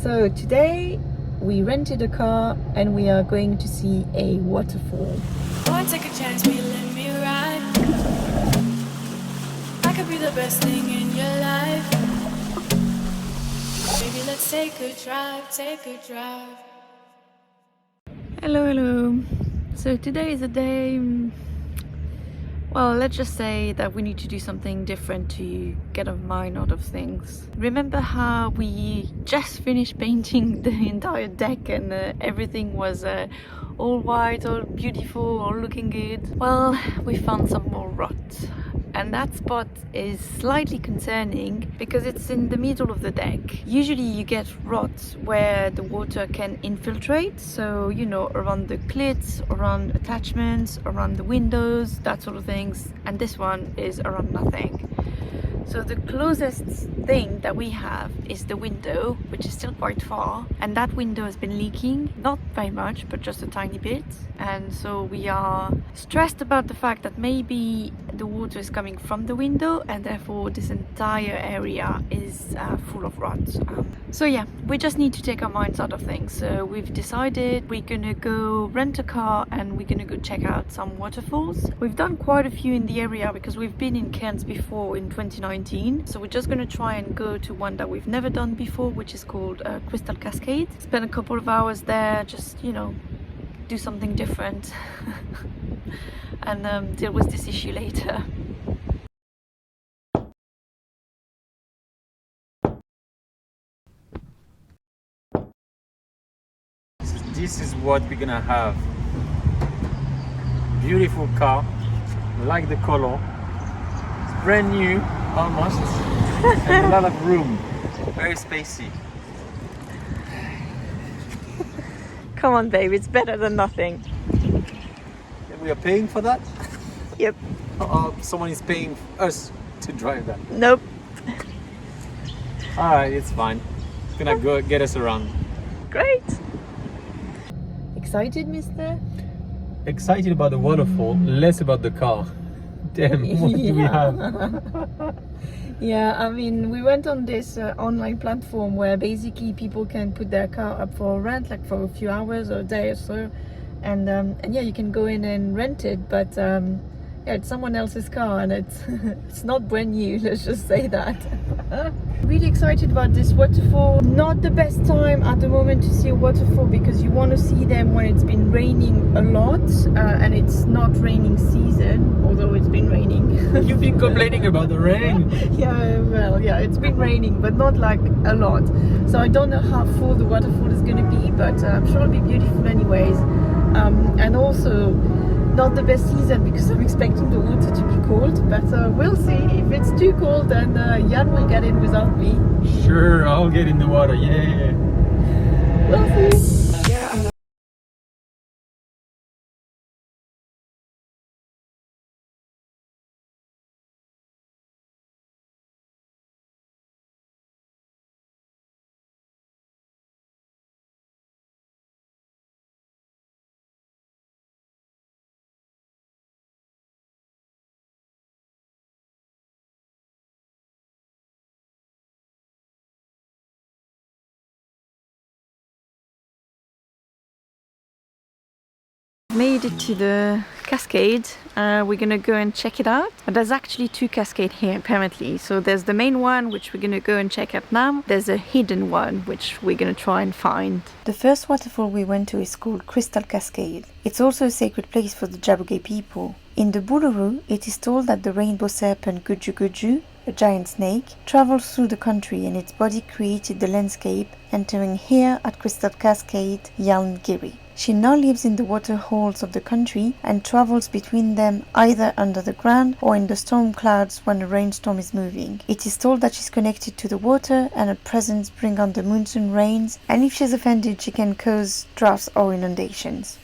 So today we rented a car and we are going to see a waterfall. Boy, take a chance, will you let me ride? I could be the best thing in your life. Baby, let's take a drive, take a drive. Hello. So today is a day, well, let's just say that we need to do something different to get our mind out of things. Remember how we just finished painting the entire deck and everything was all white, all beautiful, all looking good? Well, we found some more rot. And that spot is slightly concerning because it's in the middle of the deck. Usually you get rot where the water can infiltrate, so you know, around the clits, around attachments, around the windows, that sort of things. And this one is around nothing. So the closest thing that we have is the window, which is still quite far, and that window has been leaking, not very much, but just a tiny bit. And so we are stressed about the fact that maybe the water is coming from the window and therefore this entire area is full of rot. So yeah, we just need to take our minds out of things. So we've decided we're gonna go rent a car and we're gonna go check out some waterfalls. We've done quite a few in the area because we've been in Cairns before in 2019. So we're just gonna try and go to one that we've never done before, which is called Crystal Cascade. Spend a couple of hours there, just, you know, do something different and deal with this issue later. This is what we're gonna have. Beautiful car, like the color. It's brand new, almost, and a lot of room. Very spacey. Come on, babe, it's better than nothing. And we are paying for that? Yep. Someone is paying us to drive that. Nope. Alright, it's fine. It's gonna go get us around. Great. Excited, mister? Excited about the waterfall, less about the car. Damn, what do we have? Yeah, I mean, we went on this online platform where basically people can put their car up for rent, like for a few hours or a day or so, and yeah, you can go in and rent it, but yeah, it's someone else's car and it's it's not brand new, let's just say that. Really excited about this waterfall. Not the best time at the moment to see a waterfall because you want to see them when it's been raining a lot and it's not raining season, although it's been raining. You've been complaining about the rain. Yeah, well, yeah, it's been raining, but not like a lot. So I don't know how full the waterfall is going to be, but I'm sure it'll be beautiful anyways. And also, not the best season because I'm expecting the water to be cold, but we'll see. If it's too cold, then Jan will get in without me. Sure, I'll get in the water, yeah. We'll see. Made it to the cascade. We're gonna go and check it out. But there's actually two cascades here apparently. So there's the main one which we're gonna go and check out now. There's a hidden one which we're gonna try and find. The first waterfall we went to is called Crystal Cascade. It's also a sacred place for the Jabugai people. In the Bulurru, it is told that the rainbow serpent Guju Guju, a giant snake, travels through the country and its body created the landscape, entering here at Crystal Cascade, Yalngiri. She now lives in the water holes of the country and travels between them either under the ground or in the storm clouds when a rainstorm is moving. It is told that she's connected to the water and her presence brings on the monsoon rains, and if she's offended she can cause droughts or inundations.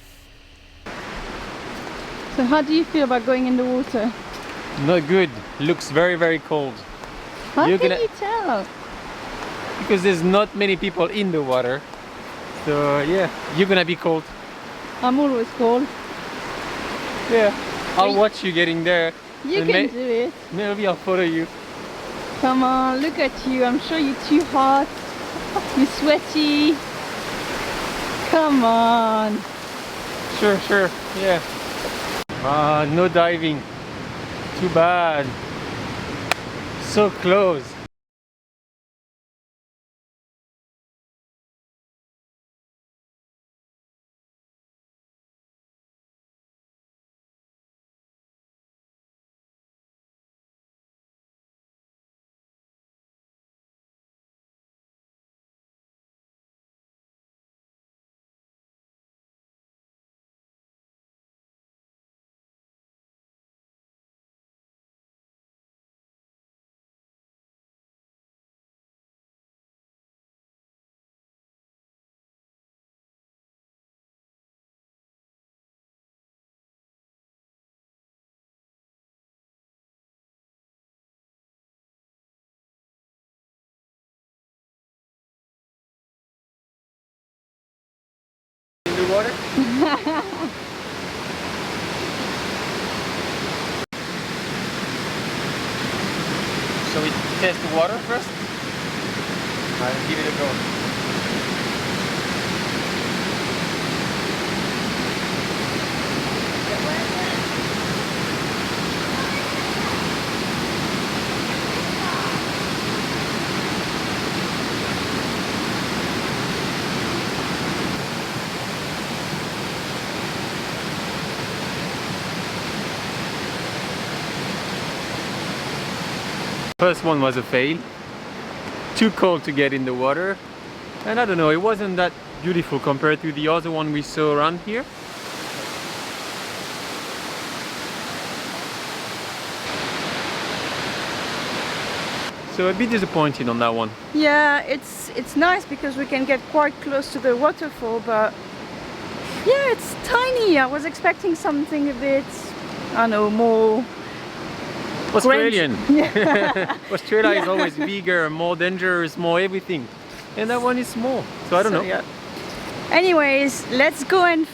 So how do you feel about going in the water? Not good. Looks very, very cold. How can you tell? Because there's not many people in the water. So yeah, you're gonna be cold. I'm always cold. Yeah, I'll watch you getting there. You can do it. Maybe I'll follow you. Come on, look at you. I'm sure you're too hot. You sweaty? Come on. Sure, yeah. No diving. Too bad. So close. In the water? So we test the water first? I'll give it a go. First one was a fail. Too cold to get in the water. And I don't know, it wasn't that beautiful compared to the other one we saw around here. So a bit disappointed on that one. Yeah, it's nice because we can get quite close to the waterfall, but yeah, it's tiny. I was expecting something a bit, I don't know, more Australian. Yeah. Australia is always bigger, more dangerous, more everything. And that one is small. So I don't know. Yeah. Anyways, let's go and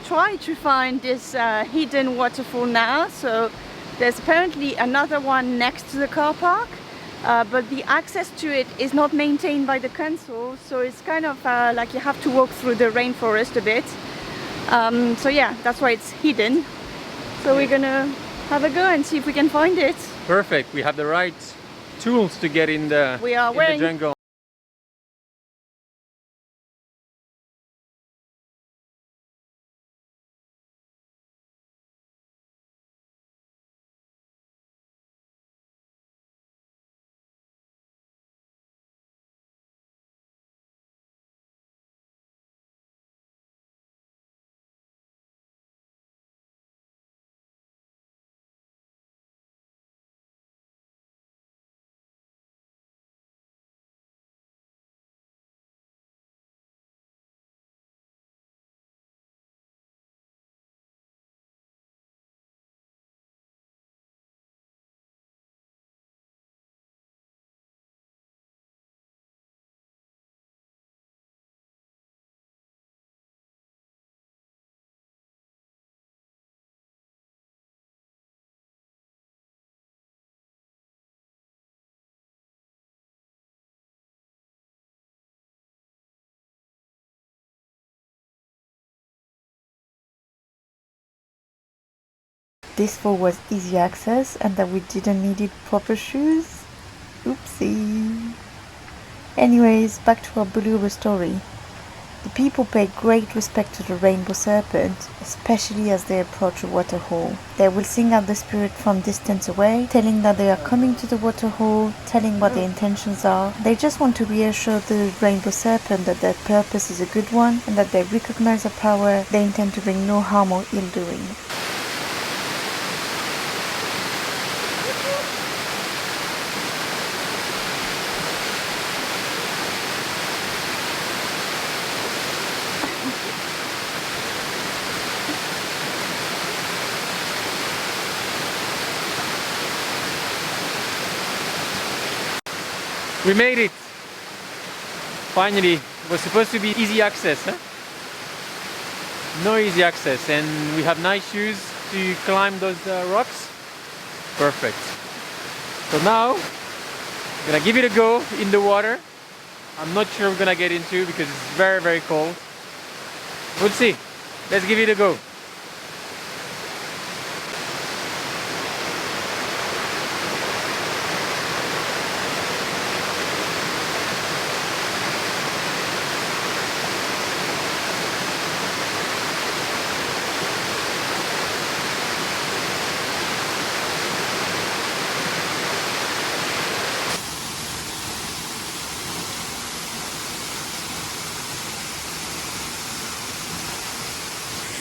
try to find this hidden waterfall now. So there's apparently another one next to the car park, but the access to it is not maintained by the council. So it's kind of like you have to walk through the rainforest a bit. So yeah, that's why it's hidden. So we're gonna have a go and see if we can find it. Perfect. We have the right tools to get in the, the jungle. This fall was easy access and that we didn't need proper shoes. Oopsie. Anyways, back to our Bulurru story. The people pay great respect to the rainbow serpent, especially as they approach a waterhole. They will sing out the spirit from distance away, telling that they are coming to the waterhole, telling what their intentions are. They just want to reassure the rainbow serpent that their purpose is a good one and that they recognize her power. They intend to bring no harm or ill doing. We made it! Finally, it was supposed to be easy access, huh? No easy access, and we have nice shoes to climb those rocks. Perfect. So now, I'm gonna give it a go in the water I'm not sure we're gonna get into because it's very, very cold. We'll see. Let's give it a go.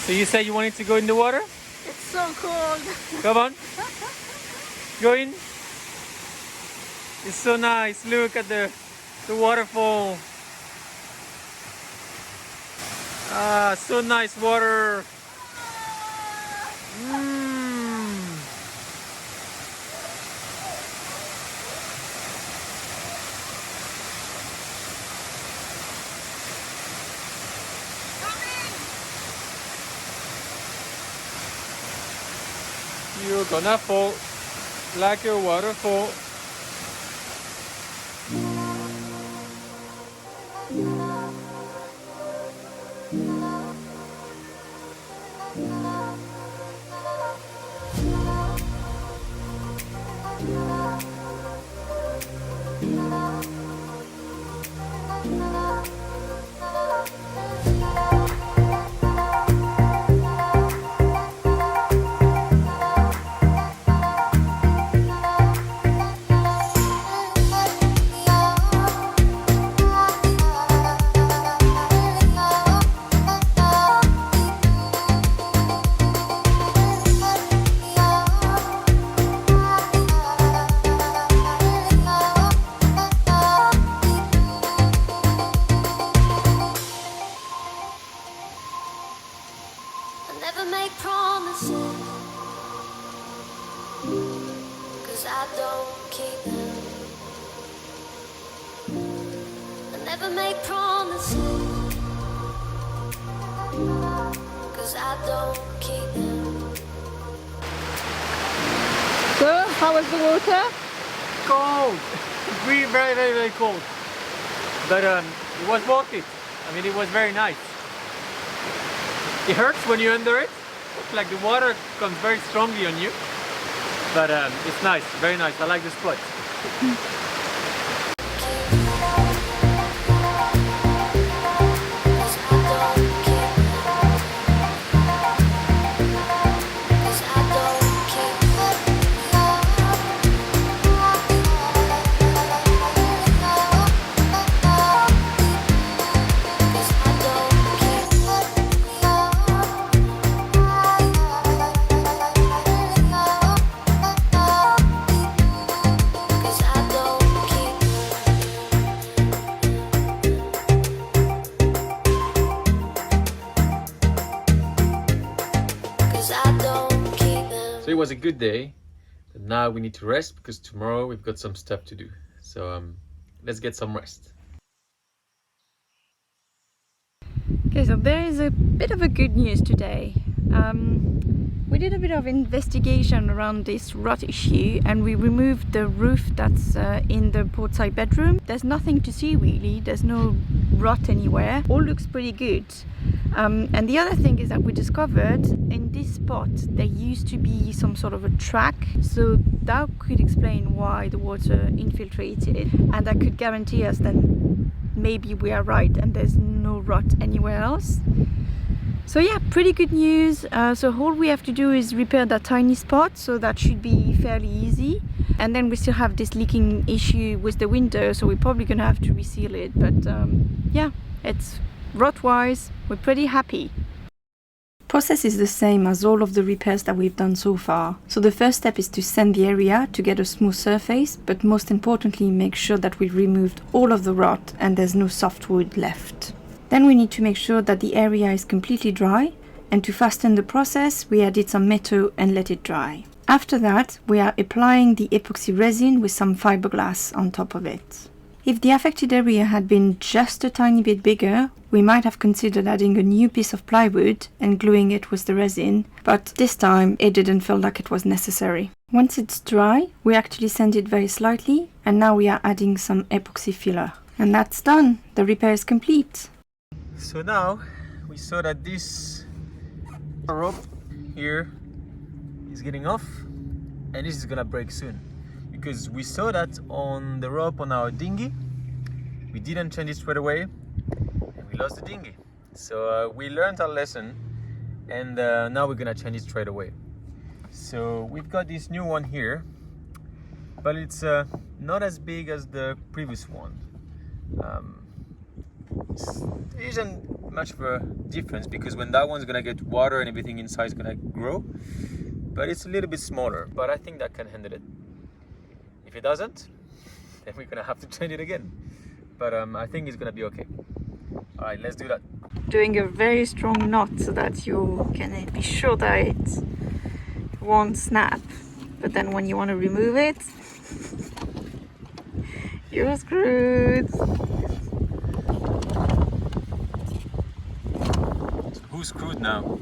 So you said you wanted to go in the water? It's so cold. Come on. Go in. It's so nice. Look at the waterfall. Ah, so nice water. You're gonna fall like a waterfall. Never make promises, 'cause I don't keep them. I never make promises, 'cause I don't keep them. So, how was the water? Cold. Very, very, very, very cold. But it was worth it. I mean, it was very nice. It hurts when you're under it. It's like the water comes very strongly on you. But it's nice, very nice. I like the spot. So it was a good day, but now we need to rest because tomorrow we've got some stuff to do. So let's get some rest. Okay, so there is a bit of a good news today. We did a bit of investigation around this rot issue and we removed the roof that's in the portside bedroom. There's nothing to see really, there's no rot anywhere. All looks pretty good. And the other thing is that we discovered in this spot there used to be some sort of a track, so that could explain why the water infiltrated, and that could guarantee us that maybe we are right and there's no rot anywhere else. So yeah, pretty good news. So all we have to do is repair that tiny spot, so that should be fairly easy. And then we still have this leaking issue with the window, so we're probably gonna have to reseal it. But yeah, it's rot-wise, we're pretty happy. Process is the same as all of the repairs that we've done so far. So the first step is to sand the area to get a smooth surface, but most importantly make sure that we removed all of the rot and there's no softwood left. Then we need to make sure that the area is completely dry, and to fasten the process we added some metal and let it dry. After that we are applying the epoxy resin with some fiberglass on top of it. If the affected area had been just a tiny bit bigger, we might have considered adding a new piece of plywood and gluing it with the resin, but this time it didn't feel like it was necessary. Once it's dry, we actually sand it very slightly, and now we are adding some epoxy filler. And that's done. The repair is complete. So now we saw that this rope here is getting off, and this is gonna break soon, because we saw that on the rope on our dinghy. We didn't change it straight away and we lost the dinghy. So we learned our lesson, and now we're gonna change it straight away. So we've got this new one here, but it's not as big as the previous one. There isn't much of a difference, because when that one's gonna get water and everything inside is gonna grow, but it's a little bit smaller, but I think that can handle it. If it doesn't, then we're gonna have to change it again, but I think it's gonna be okay. All right, let's do that. Doing a very strong knot so that you can be sure that it won't snap, but then when you want to remove it, you're screwed. Who's screwed now?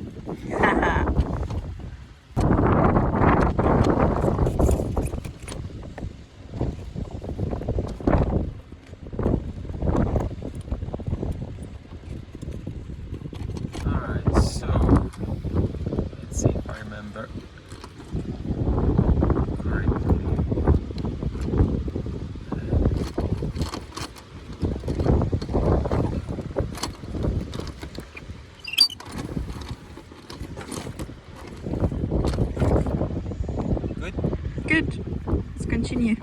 Alright, so let's see if I remember correctly. Good. Let's continue.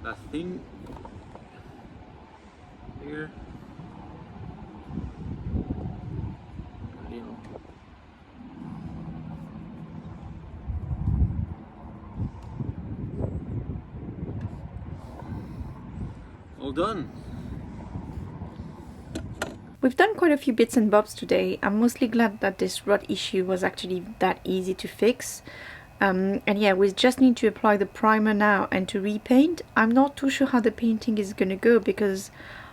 That thing here. All done. We've done quite a few bits and bobs today. I'm mostly glad that this rot issue was actually that easy to fix. And yeah, we just need to apply the primer now and to repaint. I'm not too sure how the painting is gonna go, because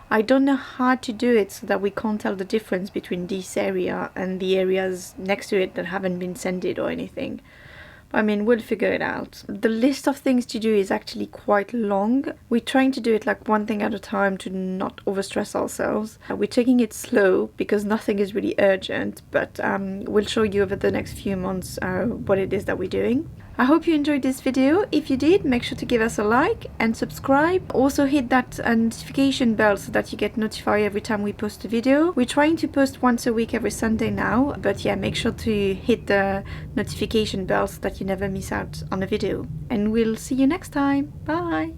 I don't know how to do it so that we can't tell the difference between this area and the areas next to it that haven't been sanded or anything. I mean, we'll figure it out. The list of things to do is actually quite long. We're trying to do it like one thing at a time to not overstress ourselves. We're taking it slow because nothing is really urgent, but we'll show you over the next few months what it is that we're doing. I hope you enjoyed this video. If you did, make sure to give us a like and subscribe. Also hit that notification bell so that you get notified every time we post a video. We're trying to post once a week every Sunday now, but yeah, make sure to hit the notification bell so that you never miss out on a video. And we'll see you next time. Bye!